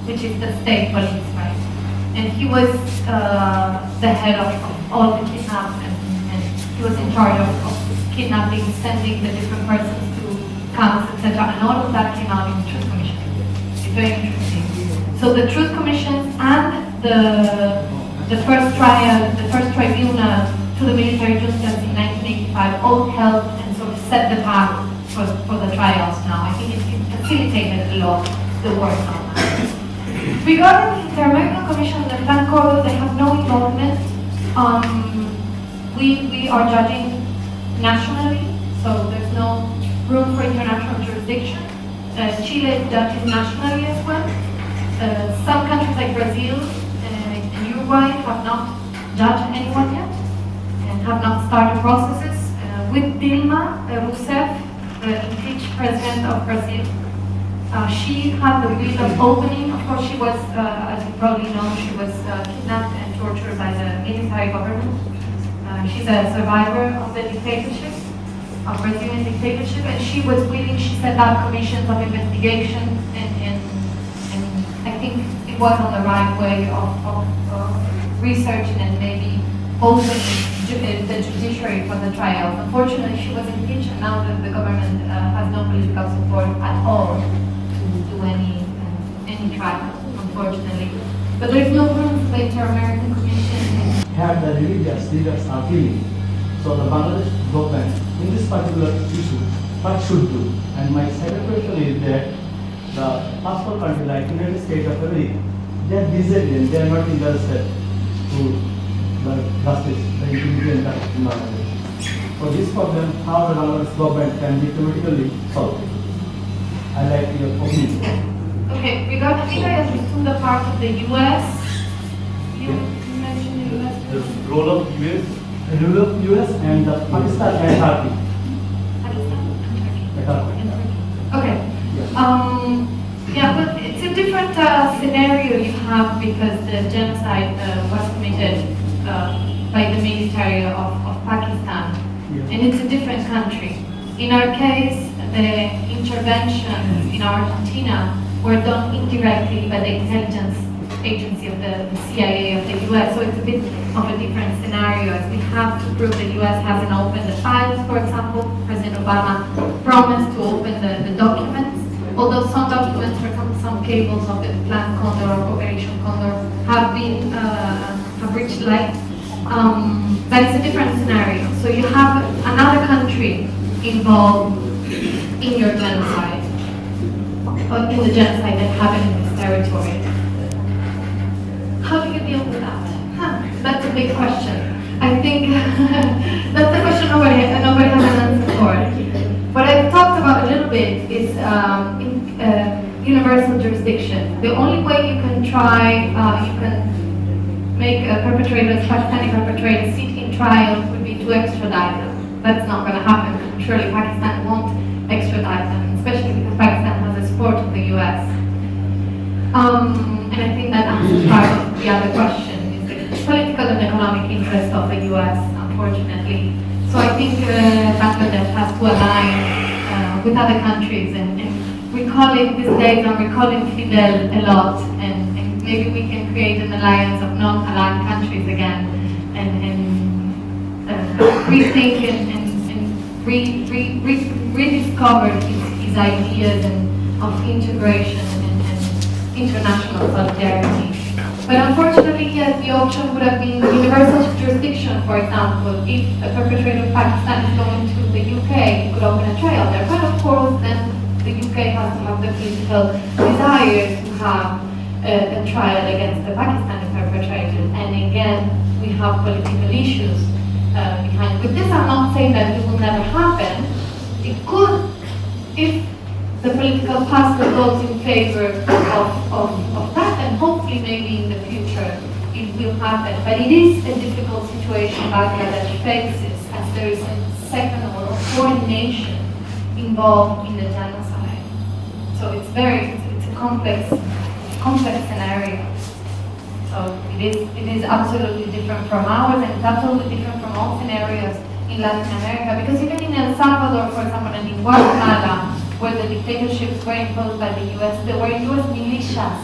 which is the state police, right? And he was the head of all the kidnaps, and he was in charge of kidnapping, sending the different persons to camps, etc. And all of that came out in the Truth Commission. It's very interesting. So the Truth Commissions and the first trial, the first tribunal to the military justice in 1985 all helped and sort of set the path for the trials now. I think it facilitated a lot the work on that. Regarding the Inter-American Commission and the Plan Coro, they have no involvement. We are judging nationally, so there's no room for international jurisdiction. Chile judges nationally as well. Some countries like Brazil and Uruguay have not judged anyone yet and have not started processes. With Dilma Rousseff, the impeached president of Brazil, she had the will of opening. Of course, she was, as you probably know, she was kidnapped and tortured by the military government. She's a survivor of the dictatorship, of Brazilian dictatorship, and she was willing, she set up commissions of investigation, and I think it was on the right way of researching and maybe opening the judiciary for the trials. Unfortunately, she was impeached, and now the government has no political support at all to do any trials, unfortunately. But there's no room for the Inter-American Commission. Have the religious leaders are feeling. So the Bangladesh government in this particular issue, what should do? And my second question is that the passport country like United States of America, they are disadvantaged, they are not interested to the justice, the integrity and justice in Bangladesh. For this problem, how the Bangladesh government can diplomatically solve it? I like your opinion. Okay, regarding, I think I understood the part of the U.S. You mentioned the U.S. The role of U.S. The role of U.S. and the Pakistan and Turkey. Pakistan and Turkey. Turkey. Okay. Yeah, but it's a different scenario you have because the genocide was committed by the military of Pakistan, and it's a different country. In our case, the interventions in Argentina were done indirectly by the intelligence agency of the CIA of the US, so it's a bit of a different scenario, as we have to prove the US hasn't opened the files, for example. President Obama promised to open the documents, although some documents, for example, some cables of the Plan Condor or Operation Condor have been, have reached light. But it's a different scenario. So you have another country involved in your genocide, or in the genocide that happened in this territory. How do you deal with that? That's a big question. I think that's the question nobody has an answer for. What I've talked about a little bit is universal jurisdiction. The only way you can try, you can make a perpetrator, a Pakistani perpetrator, sit in trial would be to extradite them. That's not going to happen. Surely Pakistan won't extradite them, especially because Pakistan has the support of the US. And I think that answers part of the other question, is the political and economic interest of the US, unfortunately. So I think Bangladesh has to align with other countries, and recalling these days, I'm recalling Fidel a lot, and maybe we can create an alliance of non-aligned countries again, and rethink and rediscover his ideas of integration and international solidarity. But unfortunately, yes, the option would have been universal jurisdiction, for example. If a perpetrator of Pakistan is going to the UK, he could open a trial there. But of course, then the UK has to have the political desire to have a trial against the Pakistani perpetrator. And again, we have political issues behind. With this, I'm not saying that it will never happen. It could, if the political puzzle goes in favor of that, and hopefully maybe in the future it will happen. But it is a difficult situation Bangladesh faces, as there is a second or a foreign nation involved in the genocide. So it's a complex scenario. So it is absolutely different from ours, and it's absolutely different from all scenarios in Latin America. Because even in El Salvador, for example, and in Guatemala, where the dictatorships were imposed by the US, there were US militias